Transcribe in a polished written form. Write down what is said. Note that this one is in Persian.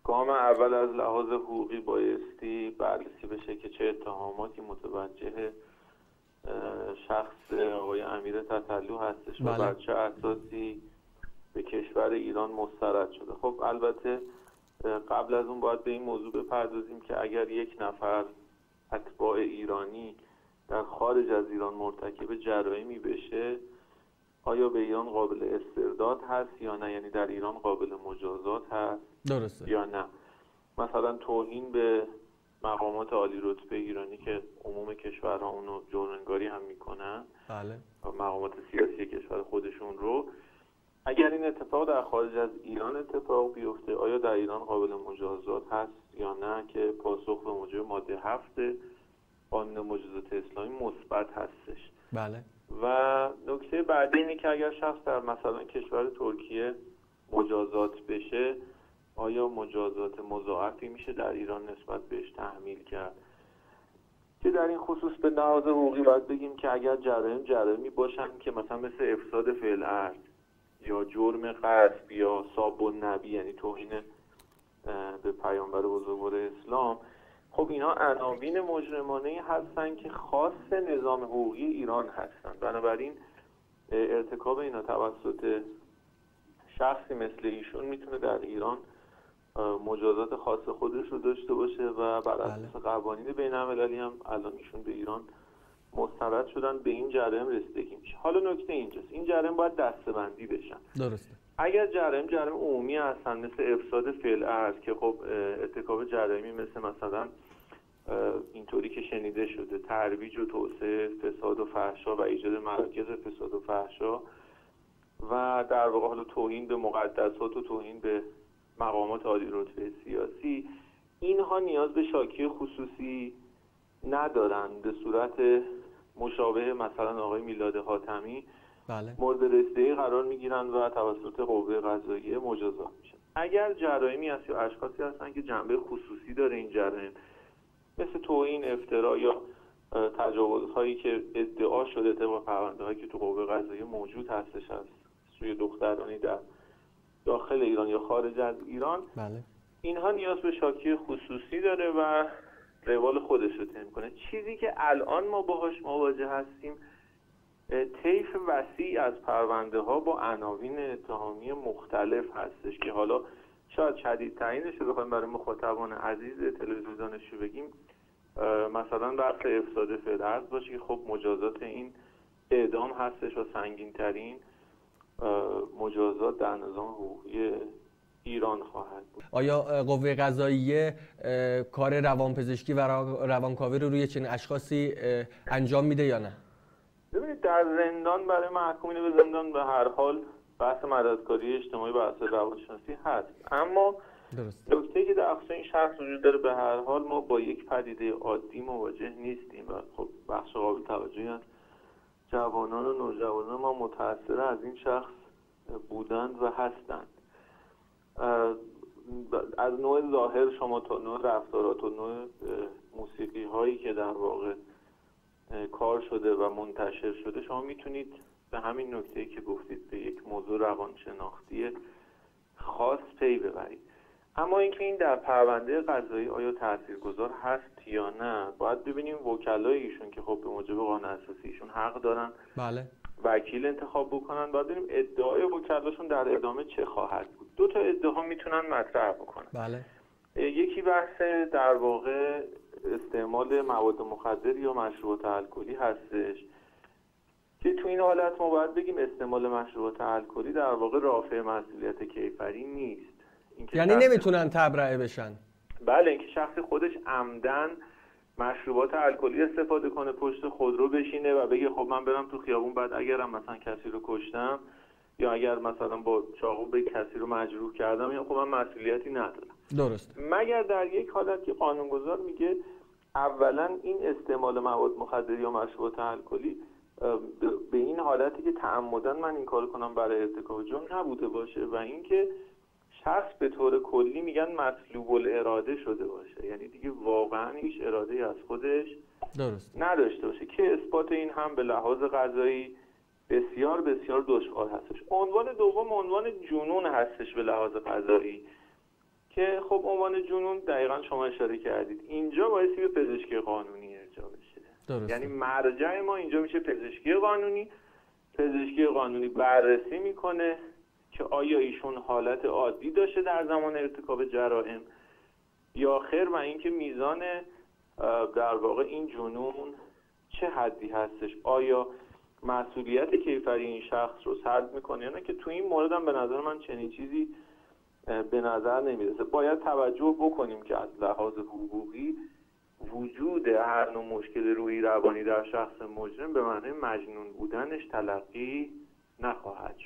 گام اول از لحاظ حقوقی بایستی بررسی بشه که چه اتهاماتی متوجه شخص آقای امیر تتلو هستش و بر چه اساسی به کشور ایران مسترد شده. خب البته قبل از اون باید به این موضوع بپردازیم که اگر یک نفر اتباع ایرانی در خارج از ایران مرتکب جرایمی بشه، آیا به ایران قابل استرداد هست یا نه؟ یعنی در ایران قابل مجازات هست درسته یا نه؟ مثلا توهین به مقامات عالی رتبه ایرانی که عموم کشورها اونو جرم‌انگاری هم میکنن، بله، مقامات سیاسی کشور خودشون رو، اگر این اتفاق در خارج از ایران اتفاق بیفته، آیا در ایران قابل مجازات هست یا نه؟ که پاسخ به موجب ماده 7 قانون مجازات اسلامی مثبت هستش. بله. و نکته بعدی اینه که اگر شخص در مثلا کشور ترکیه مجازات بشه، آیا مجازات مضاعفی میشه در ایران نسبت بهش تحمیل کرد؟ که در این خصوص به لحاظ حقوقی باید بگیم که اگر جرائمی باشن که مثلا مثل افساد فعل ارض یا جرم قذف یا ساب النبی، یعنی توهین به پیامبر بزرگوار اسلام، خب اینا عناوین مجرمانه هستن که خاص نظام حقوقی ایران هستن. بنابراین ارتکاب اینا توسط شخصی مثل ایشون میتونه در ایران مجازات خاص خودش رو داشته باشه و بر اساس قوانین بین‌المللی هم الان ایشون به ایران مسترد شدن، به این جرم رسیدگی میشه. حالا نکته اینجاست، این جرم باید دسته‌بندی بشن. درسته. اگر جرم عمومی هستن مثل افساد فعل ارض که خب ارتکاب جرمی مثلا اینطوری که شنیده شده ترویج و توسعه فساد و فحشا و ایجاد مراکز فساد و فحشا و در واقع حالا توهین به مقدسات و توهین به مقامات عالی رتبه سیاسی، اینها نیاز به شاکی خصوصی ندارن. به صورت مشابه مثلا آقای میلاد حاتمی بله. مورد رسیدگی قرار میگیرن و توسط قوه قضاییه مجازات میشن. اگر جرایمی هست یا اشخاصی هستن که جنبه خصوصی داره این جرایم، مثل توهین، افترا یا تجاوزهایی که ادعا شده طبق پرونده‌هایی که تو قوه قضاییه موجود هستش از سوی دخترانی در داخل ایران یا خارج از ایران، بله. اینها نیاز به شاکی خصوصی داره و روال خودش رو طی می‌کنه. چیزی که الان ما باهاش مواجه هستیم طیف وسیع از پرونده ها با عناوین اتهامی مختلف هستش که حالا شاید شدیدترینش رو بخوایم برای مخاطبان عزیز تلویزیون دانشجو بگیم، مثلا بحث افساد فعل ارض باشه که خب مجازات این اعدام هستش و سنگین ترین مجازات در نظام حقوقی ایران خواهد بود. آیا قوه قضاییه کار روانپزشکی و روانکاوی رو روی چنین اشخاصی انجام میده یا نه؟ ببینید در زندان برای محکومین به زندان به هر حال بحث مددکاری اجتماعی بر اساس روانشناسی هست، اما نکته‌ای که در خصوص این شخص وجود داره، به هر حال ما با یک پدیده عادی مواجه نیستیم و خب بخش قابل توجهی از جوانان و نوجوانان ما متأثر از این شخص بودند و هستند. از نوع ظاهر شما تا نوع رفتارات و نوع موسیقی هایی که در واقع کار شده و منتشر شده، شما میتونید به همین نکته‌ای که گفتید به یک موضوع روانشناختی خاص پی ببرید. اما اینکه این در پرونده قضایی آیا تاثیرگذار هست یا نه، باید ببینیم وکلای ایشون که خب به موجب قانون اساسی ایشون حق دارن بله وکیل انتخاب بکنن. باید ببینیم ادعای وکلاشون در ادامه چه خواهد بود. دو تا ادعا میتونن مطرح بکنن. بله. یکی بحث در واقع استعمال مواد مخدر یا مشروبات الکلی هستش که تو این حالت ما باید بگیم استعمال مشروبات الکلی در واقع رافع مسئولیت کیفری نیست. یعنی نمیتونن تبرئه بشن. بله، اینکه شخصی خودش عمدن مشروبات الکلی استفاده کنه، پشت خودرو بشینه و بگه خب من برم تو خیابون، بعد اگرم مثلا کسی رو کشتم یا اگر مثلا با چاقو به کسی رو مجروح کردم، یا خب من مسئولیتی ندارم. درست. مگر در یک حالت که قانونگذار میگه اولا این استعمال مواد مخدر یا مشروبات الکلی به این حالتی که تعمدن من این کارو کنم برای ارتکاب جرم نبوده باشه و اینکه شخص به طور کلی میگن مطلوب الاراده شده باشه، یعنی دیگه واقعا هیچ اراده‌ای از خودش درست نداشته باشه، که اثبات این هم به لحاظ قضایی بسیار بسیار دشوار هستش. عنوان دوم عنوان جنون هستش به لحاظ قضایی، که خب عنوان جنون دقیقا شما اشاره کردید اینجا بایستی به پزشکی قانونی ارجاع بشه. درسته. یعنی مرجع ما اینجا میشه پزشکی قانونی. پزشکی قانونی بررسی میکنه که آیا ایشون حالت عادی داشته در زمان ارتکاب جرائم یا خیر و اینکه میزان در واقع این جنون چه حدی هستش، آیا مسئولیت کیفری این شخص رو سلب میکنه یا نه، که تو این مورد هم به نظر من چنین چیزی به نظر نمیرسه. باید توجه بکنیم که از لحاظ حقوقی وجود هر نوع مشکل روحی روانی در شخص مجرم به معنی مجنون بودنش تلقی نخواهد شد.